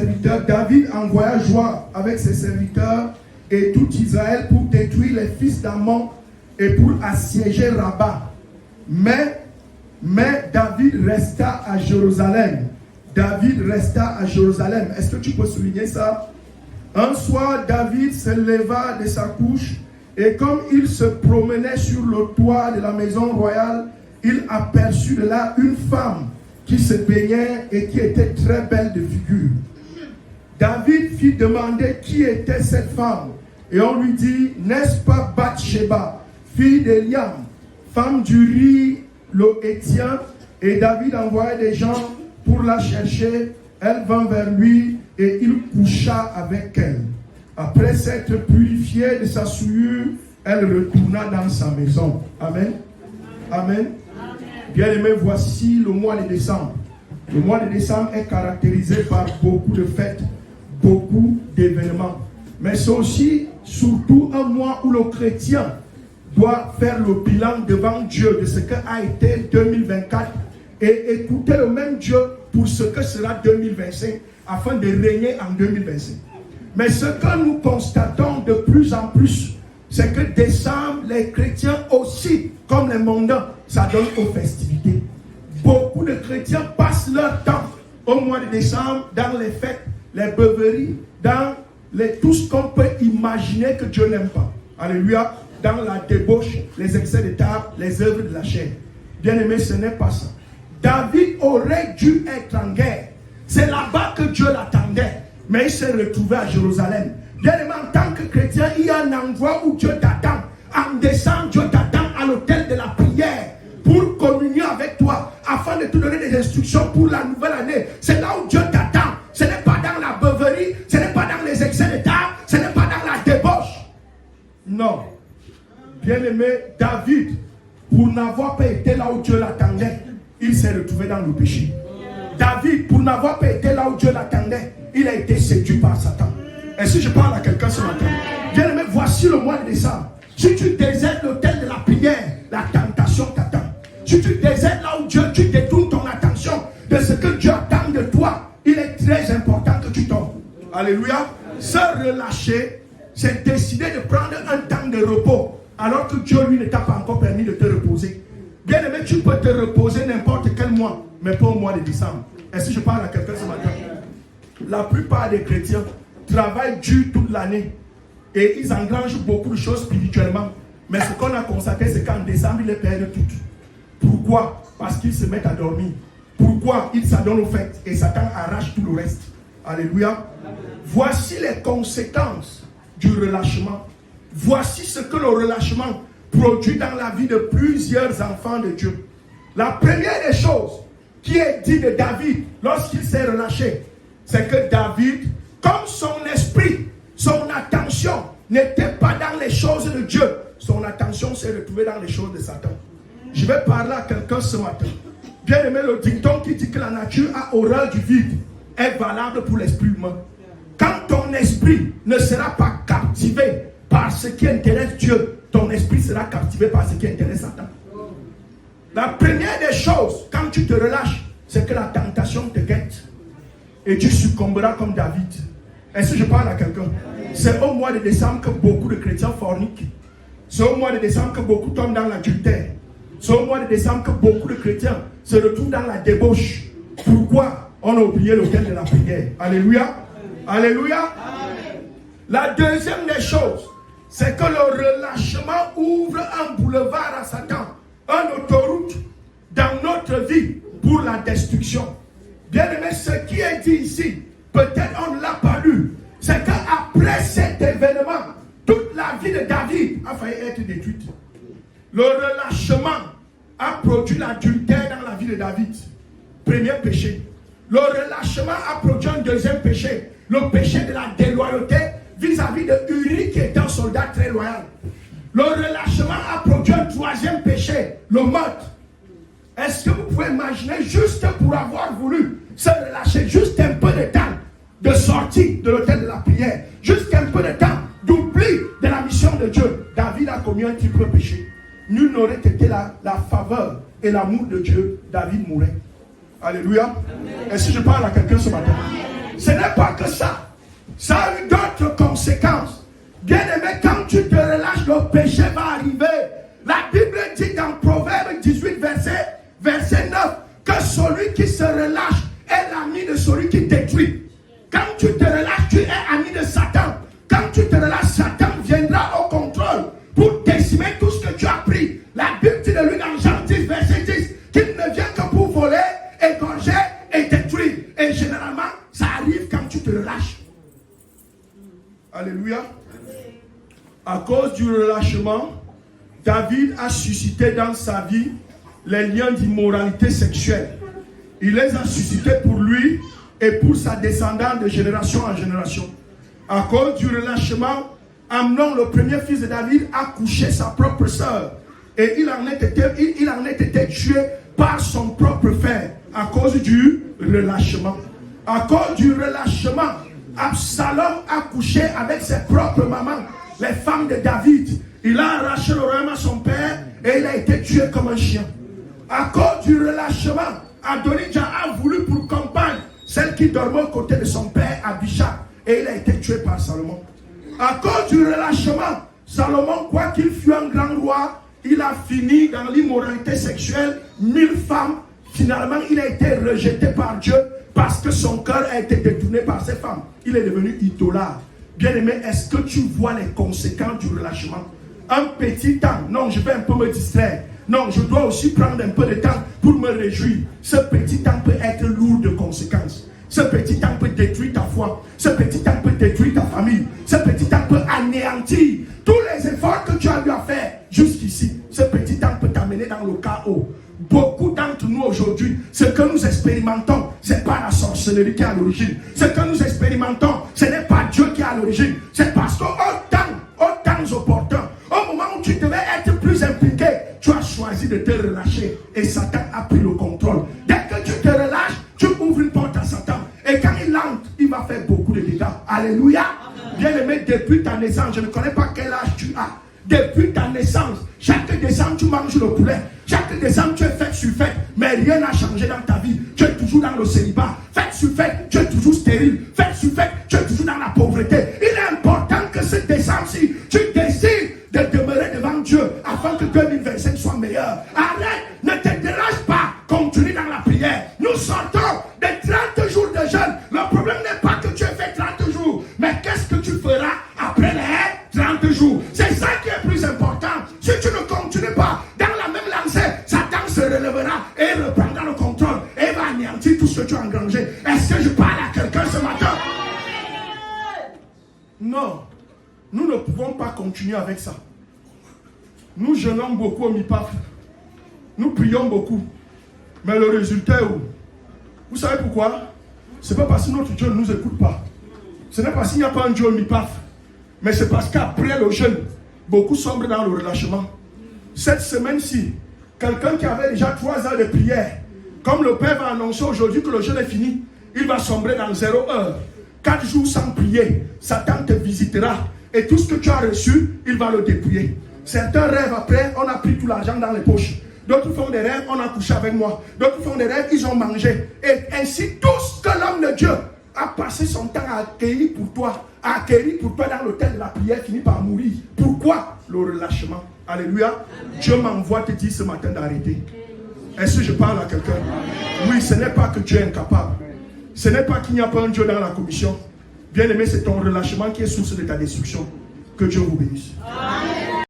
serviteurs, David envoya Joab avec ses serviteurs et tout Israël pour détruire les fils d'Ammon et pour assiéger Rabat. Mais David resta à Jérusalem. David resta à Jérusalem. Est-ce que tu peux souligner ça? Un soir, David se leva de sa couche et comme il se promenait sur le toit de la maison royale, il aperçut de là une femme qui se baignait et qui était très belle de figure. David fit demander qui était cette femme et on lui dit, n'est-ce pas Bathsheba, fille d'Eliam, femme d'Uri le Héthien? Et David envoya des gens pour la chercher. Elle vint vers lui et il coucha avec elle. Après s'être purifiée de sa souillure, elle retourna dans sa maison. Amen. Amen. Bien-aimés, voici le mois de décembre. Le mois de décembre est caractérisé par beaucoup de fêtes, beaucoup d'événements. Mais c'est aussi, surtout, un mois où le chrétien doit faire le bilan devant Dieu de ce qu'a été 2024 et écouter le même Dieu pour ce que sera 2025 afin de régner en 2025. Mais ce que nous constatons de plus en plus, c'est que décembre, les chrétiens aussi, comme les mondains, s'adonnent aux festivités. Beaucoup de chrétiens passent leur temps au mois de décembre dans les fêtes, les beuveries, dans tout ce qu'on peut imaginer que Dieu n'aime pas. Alléluia. Dans la débauche, les excès de table, les œuvres de la chair. Bien aimé, ce n'est pas ça. David aurait dû être en guerre. C'est là-bas que Dieu l'attendait. Mais il s'est retrouvé à Jérusalem. Bien aimé, en tant que chrétien, il y a un endroit où Dieu t'attend. En décembre, Dieu t'attend à l'autel de la prière pour communier avec toi, afin de te donner des instructions pour la nouvelle année. C'est là où Dieu t'attend. Ce n'est pas dans la beuverie, ce n'est pas dans les excès de table, ce n'est pas dans la débauche. Non. Bien-aimé, David, pour n'avoir pas été là où Dieu l'attendait, il s'est retrouvé dans le péché. David, pour n'avoir pas été là où Dieu l'attendait, il a été séduit par Satan. Et si je parle à quelqu'un ce matin, bien-aimé, voici le mois de décembre. Si tu désertes l'autel de la prière, la tentation t'attend. Si tu désertes là où Dieu, tu détournes ton attention de ce que Dieu attend de toi, il est très important que tu tombes. Alléluia. Se relâcher, c'est décider de prendre un temps de repos, alors que Dieu, lui, ne t'a pas encore permis de te reposer. Bien aimé, tu peux te reposer n'importe quel mois, mais pas au mois de décembre. Est-ce que je parle à quelqu'un ce matin? La plupart des chrétiens travaillent dur toute l'année et ils engrangent beaucoup de choses spirituellement. Mais ce qu'on a constaté, c'est qu'en décembre, ils les perdent toutes. Pourquoi? Parce qu'ils se mettent à dormir. Pourquoi? Ils s'adonnent aux fêtes et Satan arrache tout le reste. Alléluia. Voici les conséquences du relâchement. Voici ce que le relâchement produit dans la vie de plusieurs enfants de Dieu. La première des choses qui est dit de David lorsqu'il s'est relâché, c'est que David, comme son esprit, son attention n'était pas dans les choses de Dieu, son attention s'est retrouvée dans les choses de Satan. Je vais parler à quelqu'un ce matin. Bien aimé, le dicton qui dit que la nature a horreur du vide est valable pour l'esprit humain. Quand ton esprit ne sera pas captivé par ce qui intéresse Dieu, ton esprit sera captivé par ce qui intéresse Satan. La première des choses, quand tu te relâches, c'est que la tentation te guette. Et tu succomberas comme David. Est-ce que je parle à quelqu'un? C'est au mois de décembre que beaucoup de chrétiens forniquent. C'est au mois de décembre que beaucoup tombent dans l'adultère. C'est au mois de décembre que beaucoup de chrétiens se retrouvent dans la débauche. Pourquoi? On a oublié l'autel de la prière. Alléluia. Alléluia. Amen. La deuxième des choses, c'est que le relâchement ouvre un boulevard à Satan, une autoroute dans notre vie pour la destruction. Bien aimé, ce qui est dit ici, peut-être on ne l'a pas lu, c'est qu'après cet événement, toute la vie de David a failli être détruite. Le relâchement a produit l'adultère dans la vie de David. Premier péché. Le relâchement a produit un deuxième péché. Le péché de la déloyauté vis-à-vis de Uri qui était un soldat très loyal. Le relâchement a produit un troisième péché, le meurtre. Est-ce que vous pouvez imaginer, juste pour avoir voulu se relâcher, juste un peu de temps de sortie de l'autel de la prière, juste un peu de temps d'oubli de la mission de Dieu, David a commis un triple péché. Nul n'aurait été la faveur et l'amour de Dieu, David mourrait. Alléluia. Est-ce que je parle à quelqu'un ce matin? Ce n'est pas que ça. Ça a eu d'autres conséquences. Bien-aimé, quand tu te relâches, le péché va arriver. La Bible dit dans Proverbe 18, verset 9, que celui qui se relâche est l'ami de celui qui détruit. Quand tu te relâches, tu es ami de Satan. Quand tu te relâches, Satan viendra au contrôle pour décimer tout ce que tu as pris. La Bible dit de lui dans Jean 10, verset 10, qu'il ne vient que pour voler, égorger et détruire. Et généralement, ça arrive quand tu te relâches. Alléluia. À cause du relâchement, David a suscité dans sa vie les liens d'immoralité sexuelle. Il les a suscités pour lui et pour sa descendance de génération en génération. À cause du relâchement, Amnon, le premier fils de David, a couché sa propre sœur. Et il en est été tué par son propre frère à cause du relâchement. À cause du relâchement, Absalom a couché avec ses propres mamans, les femmes de David. Il a arraché le royaume à son père et il a été tué comme un chien. À cause du relâchement, Adonijah a voulu pour compagne celle qui dormait aux côtés de son père, Abishag, et il a été tué par Salomon. À cause du relâchement, Salomon, quoi qu'il fût un grand roi, il a fini dans l'immoralité sexuelle, 1000 femmes. Finalement, il a été rejeté par Dieu parce que son cœur a été détourné par ses femmes. Il est devenu idolâtre. Bien-aimé, est-ce que tu vois les conséquences du relâchement? Un petit temps, non, je vais un peu me distraire. Non, je dois aussi prendre un peu de temps pour me réjouir. Ce petit temps peut être lourd de conséquences. Ce petit temps peut détruire ta foi. Ce petit temps peut détruire ta famille. Ce petit temps peut anéantir tous les efforts que tu as eu à faire jusqu'ici. Ce petit temps peut t'amener dans le chaos. Beaucoup d'entre nous aujourd'hui, ce que nous expérimentons, ce n'est pas la sorcellerie qui est à l'origine. Ce que nous expérimentons, ce n'est pas Dieu qui est à l'origine. C'est parce qu'au temps opportun, au moment où tu devais être plus impliqué, tu as choisi de te relâcher et Satan a pris le contrôle. Dès que tu te relâches, tu ouvres une porte à Satan. Et quand il entre, il va faire beaucoup de dégâts. Alléluia. Bien-aimé, depuis ta naissance, je ne connais pas quel âge tu as. Depuis ta naissance, chaque décembre tu manges le poulet. Chaque décembre tu es fête sur fête. Mais rien n'a changé dans ta vie. Tu es toujours dans le célibat. Fête sur fête, tu es toujours stérile. Fête sur fête, tu es toujours dans la pauvreté. Il est important que ce décembre-ci, tu décides de demeurer devant Dieu afin que 2025 soit meilleur. Arrête, ne te dérange pas. Continue dans la prière. Nous sortons des 30 jours de jeûne. Le problème n'est pas que tu aies fait 30 jours. Mais qu'est-ce que tu feras après les 30 jours? C'est ça qui est plus important. Si tu ne continues pas dans la même lancée, Satan se relèvera et reprendra le contrôle et va anéantir tout ce que tu as engrangé. Est-ce que je parle à quelqu'un ce matin? Non. Nous ne pouvons pas continuer avec ça. Nous jeûnons beaucoup au MIPAF. Nous prions beaucoup. Mais le résultat est où? Vous savez pourquoi? Ce n'est pas parce que notre Dieu ne nous écoute pas. Ce n'est pas s'il n'y a pas un Dieu au MIPAF. Mais c'est parce qu'après le jeûne, beaucoup sombrent dans le relâchement. Cette semaine-ci, quelqu'un qui avait déjà 3 heures de prière, comme le Père va annoncer aujourd'hui que le jeûne est fini, il va sombrer dans 0 heure. 4 jours sans prier, Satan te visitera. Et tout ce que tu as reçu, il va le dépouiller. Certains rêvent après, on a pris tout l'argent dans les poches. D'autres font des rêves, on a couché avec moi. D'autres font des rêves, ils ont mangé. Et ainsi, tout ce que l'homme de Dieu a passé son temps à accueillir pour toi, dans l'autel de la prière, finit par mourir. Pourquoi? Le relâchement. Alléluia. Amen. Dieu m'envoie te dire ce matin d'arrêter. Est-ce que je parle à quelqu'un? Oui, ce n'est pas que Dieu est incapable. Ce n'est pas qu'il n'y a pas un Dieu dans la commission. Bien aimé, c'est ton relâchement qui est source de ta destruction. Que Dieu vous bénisse.